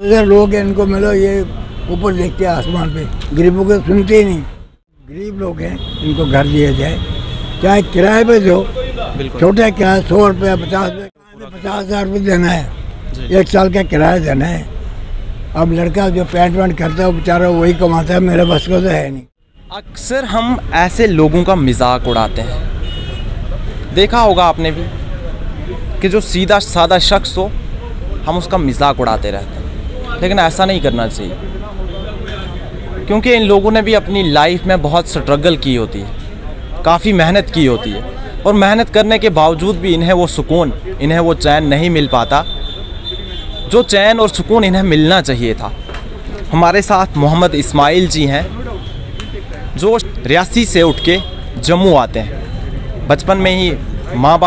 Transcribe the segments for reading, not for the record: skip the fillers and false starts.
इधर लोग हैं, इनको मिलो, ये ऊपर देखते हैं आसमान पे, गरीबों को सुनते ही नहीं। गरीब लोग हैं, इनको घर दिया जाए, चाहे किराए पे दो, छोटा किराया 100 रुपया 50 रुपये, 50,000 रुपये देना है, 1 साल का किराया देना है। अब लड़का जो पैंट वैंट करता है वो बेचारा वही कमाता है, मेरे बस को तो है नहीं। अक्सर हम ऐसे लोगों का मजाक उड़ाते हैं, देखा होगा आपने भी कि जो सीधा साधा शख्स हो हम उसका मजाक उड़ाते रहते हैं, लेकिन ऐसा नहीं करना चाहिए, क्योंकि इन लोगों ने भी अपनी लाइफ में बहुत स्ट्रगल की होती है, काफ़ी मेहनत की होती है, और मेहनत करने के बावजूद भी इन्हें वो सुकून, इन्हें वो चैन नहीं मिल पाता जो चैन और सुकून इन्हें मिलना चाहिए था। हमारे साथ मोहम्मद इस्माइल जी हैं, जो रियासी से उठ के जम्मू आते हैं। बचपन में ही माँ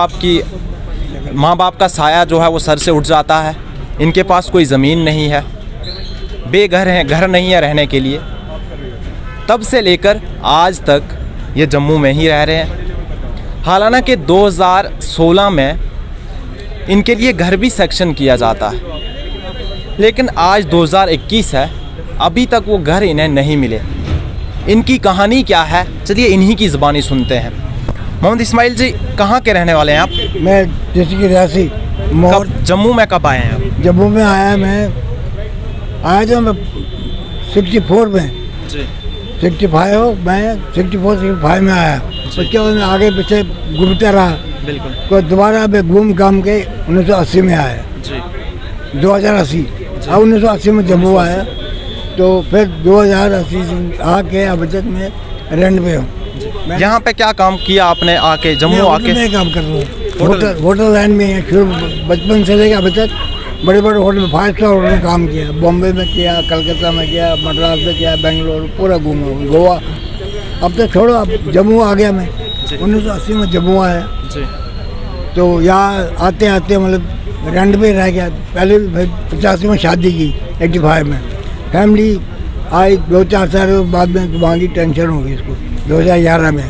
बाप का साया जो है वो सर से उठ जाता है, इनके पास कोई ज़मीन नहीं है, बेघर हैं, घर नहीं है रहने के लिए। तब से लेकर आज तक ये जम्मू में ही रह रहे हैं। हालांकि 2016 में इनके लिए घर भी सेक्शन किया जाता है, लेकिन आज 2021 है, अभी तक वो घर इन्हें नहीं मिले। इनकी कहानी क्या है, चलिए इन्हीं की ज़बानी सुनते हैं। मोहम्मद इस्माइल जी, कहाँ के रहने वाले हैं आप? मैं जैसे कि रियासी। जम्मू में कब आए हैं आप? जम्मू में आया था मैं 64 में जी। 65 मैं 65 में आया। उसके बाद आगे पीछे घूमता रहा, बिल्कुल। तो दोबारा मैं घूम घाम के 1980 में आया जी। 2080 अब 1980 में जम्मू आया, तो फिर 2080 से आके अब तक मैं रेंट पे हूँ। यहाँ पे क्या काम किया आपने आके जम्मू आके? मैं काम कर रहा हूँ, होटल लाइन में शुरू बचपन से लेकर अभी तक बड़े बड़े होटल में 5 स्टार होटल में काम किया। बॉम्बे में किया, कलकत्ता में किया, मद्रास में किया, बेंगलोर पूरा घूमा, गोवा। अब तक छोड़ो, अब जम्मू आ गया मैं। 1980 में जम्मू आया जी। तो यहाँ आते आते मतलब रेंट पे रह गया। पहले 85 में शादी की, 85 में फैमिली आई, 2-4 साल बाद में वहाँ की टेंशन हो गई इसको 2011 में।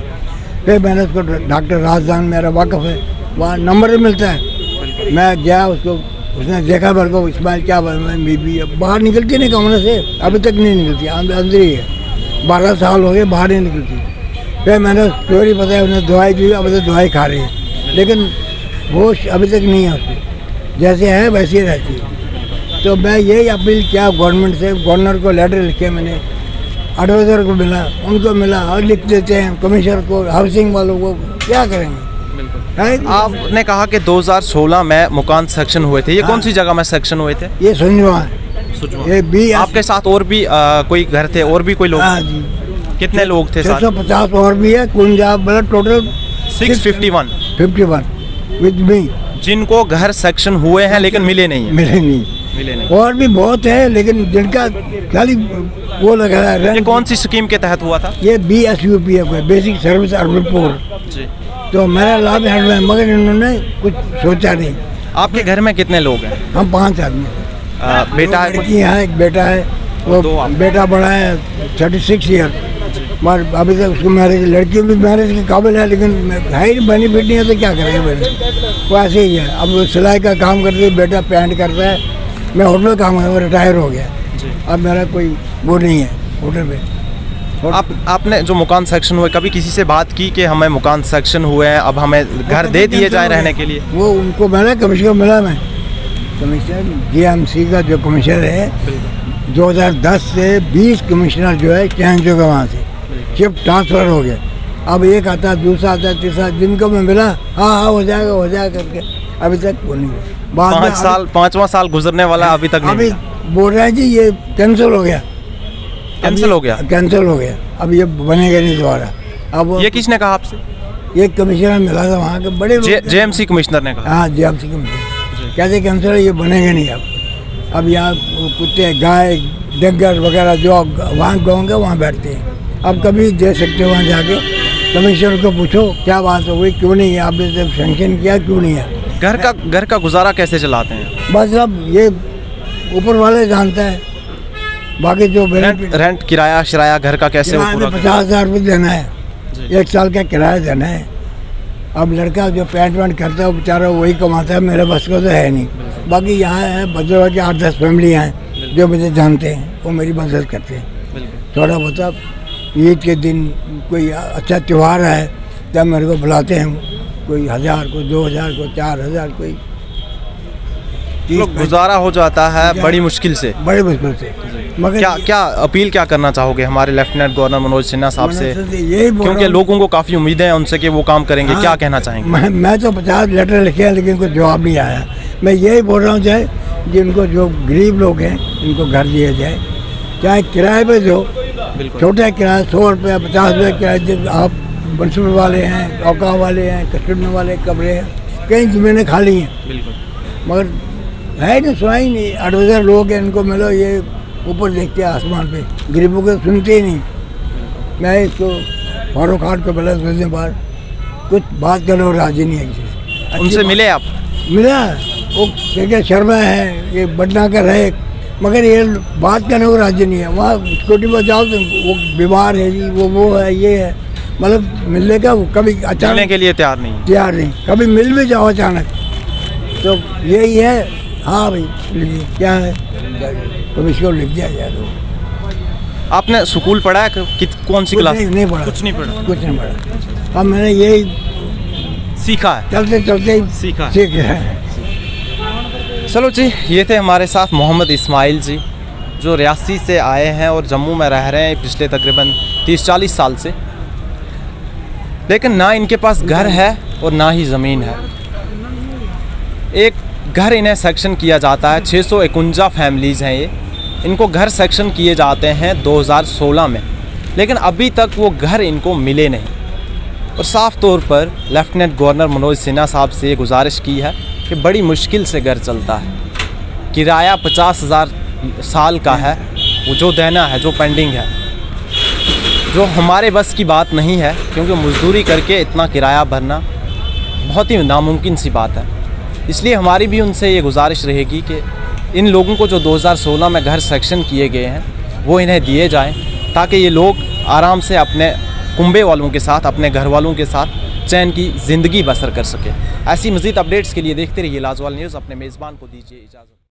फिर मैंने उसको डॉक्टर राजदान मेरा वाकफ़ है, वहाँ नंबर मिलता है। मैं गया, उसको उसने देखा मेरे को, इस्माइल क्या बीबी बाहर निकलती नहीं कमरे से, अभी तक नहीं निकलती, अंदर ही है। 12 साल हो गए बाहर नहीं निकलती। फिर मैंने स्टोरी बताया, उन्हें दवाई दी, अब तो दवाई खा रही है, लेकिन होश अभी तक नहीं है उसको, जैसे है वैसे ही रहती है। तो मैं यही अपील किया गवर्नमेंट से, गवर्नर को लेटर लिखे मैंने, एडवाइज़र को मिला, उनको मिला, और लिख देते हैं कमिश्नर को, हाउसिंग वालों को, क्या करेंगे। आपने कहा कि 2016 में मकान सेक्शन हुए थे, ये कौन सी जगह में सेक्शन हुए थे? ये सुनवा है, ये भी। आपके साथ और भी कोई घर थे, और भी कोई लोग? हाँ जी। कितने लोग थे? 650 और भी है, मतलब टोटल 651 विद मी, जिनको घर सेक्शन हुए हैं लेकिन मिले नहीं। मिले नहीं। और भी बहुत है, लेकिन जिनका खाली वो लगा है। ये कौन सी स्कीम के तहत हुआ था? ये BSUP है, कोई बेसिक सर्विस अर्बन पुअर जी। तो मेरा लाभ है, मगर इन्होंने कुछ सोचा नहीं। आपके घर में कितने लोग हैं? हम 5 आदमी। बेटा है, एक बेटा है, वो बेटा बड़ा है 36 ईयर, मगर अभी तक उसको मैरिज, लड़की भी मैरिज के काबिल है, लेकिन है ही बेनिफिट नहीं है, तो क्या करेंगे मैंने, वो ऐसे ही है। अब वो सिलाई का काम करती है, बेटा पेंट करता है, मैं होटल में काम करता, रिटायर हो गया। अब मेरा कोई वो नहीं है होटल पे। आपने जो मकान सेक्शन हुए, कभी किसी से बात की कि हमें मकान सेक्शन हुए हैं, अब हमें घर दे दिए जाए रहने के लिए? वो उनको मैंने कमिश्नर मिला, मैं कमिश्नर GMC का जो कमिश्नर है, 2010 से 20 कमिश्नर जो है चेंज हो गया, वहाँ से शिफ्ट ट्रांसफ़र हो गया। अब एक आता है, दूसरा आता है, तीसरा, जिनको मैं मिला हाँ हो जाएगा करके अभी तक वो नहीं हुआ। 5वां साल गुजरने वाला, अभी तक नहीं। अभी बोल रहे हैं जी ये कैंसिल हो गया। कैंसिल हो गया, अब ये बनेगा नहीं दोबारा। अब ये किसने कहा आपसे? ये कमिश्नर मिला था वहाँ के बड़े JMC कमिश्नर ने कहा? हाँ, JMC कमिश्नर कहते कैंसिल है, ये बनेगा नहीं। अब यहाँ कुत्ते, गाय, डंगर वगैरह जो वहाँ गाँव के वहाँ बैठते हैं। अब कभी दे सकते हो वहाँ जाके, कमिश्नर को पूछो क्या बात हो गई, क्यों नहीं है, आपने जब सेंक्शन किया क्यों नहीं है। घर का गुजारा कैसे चलाते हैं? बस अब ये ऊपर वाले जानता है, बाकी जो रेंट किराया शराया घर का कैसे? 50,000 रुपये देना है, 1 साल का किराया देना है। अब लड़का जो पैंट वैंट करता है वो बेचारा वही कमाता है, मेरे बस को तो है नहीं। बाकी यहाँ है भद्रवा की 8-10 फैमिली हैं, जो मुझे जानते हैं वो मेरी मदद करते हैं। बिल्कुल। थोड़ा बहुत ईद के दिन कोई अच्छा त्यौहार है तब मेरे को बुलाते हैं, कोई 1000 को 2000 को 4000 कोई लोग गुजारा हो जाता है बड़ी मुश्किल से। बड़ी मुश्किल से। मगर क्या अपील क्या करना चाहोगे हमारे लेफ्टिनेंट गवर्नर मनोज सिन्हा साहब से, यही क्योंकि लोगों को काफ़ी उम्मीदें हैं उनसे कि वो काम करेंगे। हाँ, क्या कहना चाहेंगे? मैं तो 50 लेटर लिखे हैं लेकिन कोई जवाब नहीं आया। मैं यही बोल रहा हूँ चाहे जिनको जो गरीब लोग हैं इनको घर दिया जाए, चाहे किराए पे दो, छोटा किराया 100 रुपया 50 रुपये किराया। जब आप बंसुर वाले हैं, औका वाले हैं, कस्टमर वाले कमरे हैं, कई ज़मीनें खाली हैं। बिल्कुल। मगर है नहीं, सुनाई नहीं। 8000 लोग हैं, इनको मिलो, ये ऊपर देखते हैं आसमान पे, गरीबों को सुनते ही नहीं। मैं इसको फारूक खान को बोला 2 दिन बाद, कुछ बात करने और राजी नहीं है किसी से। उनसे मिले आप? मिला, वो क्या शर्मा है, ये बदना कर है, मगर ये बात करने को राजी नहीं है। वहाँ सिक्योरिटी पर जाओ तो वो बीमार है जी, वो है, ये है, मतलब मिलने का कभी अचानक के लिए तैयार नहीं। कभी मिल भी जाओ अचानक तो यही है। हाँ भाई लिखिए क्या है, तो इसको लिख दिया जाए। तो आपने स्कूल पढ़ा है कि कौन सी क्लास? नहीं पढ़ा, कुछ नहीं पढ़ा। अब मैंने यही सीखा है, चलते चलते सीख है। चलो जी, ये थे हमारे साथ मोहम्मद इस्माइल जी, जो रियासी से आए हैं और जम्मू में रह रहे हैं पिछले तकरीबन 30-40 साल से, लेकिन ना इनके पास घर है और ना ही ज़मीन है। एक घर इन्हें सेक्शन किया जाता है, 651 फैमिलीज़ हैं ये, इनको घर सेक्शन किए जाते हैं 2016 में, लेकिन अभी तक वो घर इनको मिले नहीं। और साफ़ तौर पर लेफ्टिनेंट गवर्नर मनोज सिन्हा साहब से ये गुजारिश की है कि बड़ी मुश्किल से घर चलता है, किराया 50,000 साल का है, वो जो देना है, जो पेंडिंग है, जो हमारे बस की बात नहीं है, क्योंकि मजदूरी करके इतना किराया भरना बहुत ही नामुमकिन सी बात है। इसलिए हमारी भी उनसे ये गुजारिश रहेगी कि इन लोगों को जो 2016 में घर सेक्शन किए गए हैं वो इन्हें दिए जाएं, ताकि ये लोग आराम से अपने कुंबे वालों के साथ, अपने घर वालों के साथ चैन की ज़िंदगी बसर कर सके। ऐसी मज़ीद अपडेट्स के लिए देखते रहिए लाजवाल न्यूज़। अपने मेज़बान को दीजिए इजाज़त।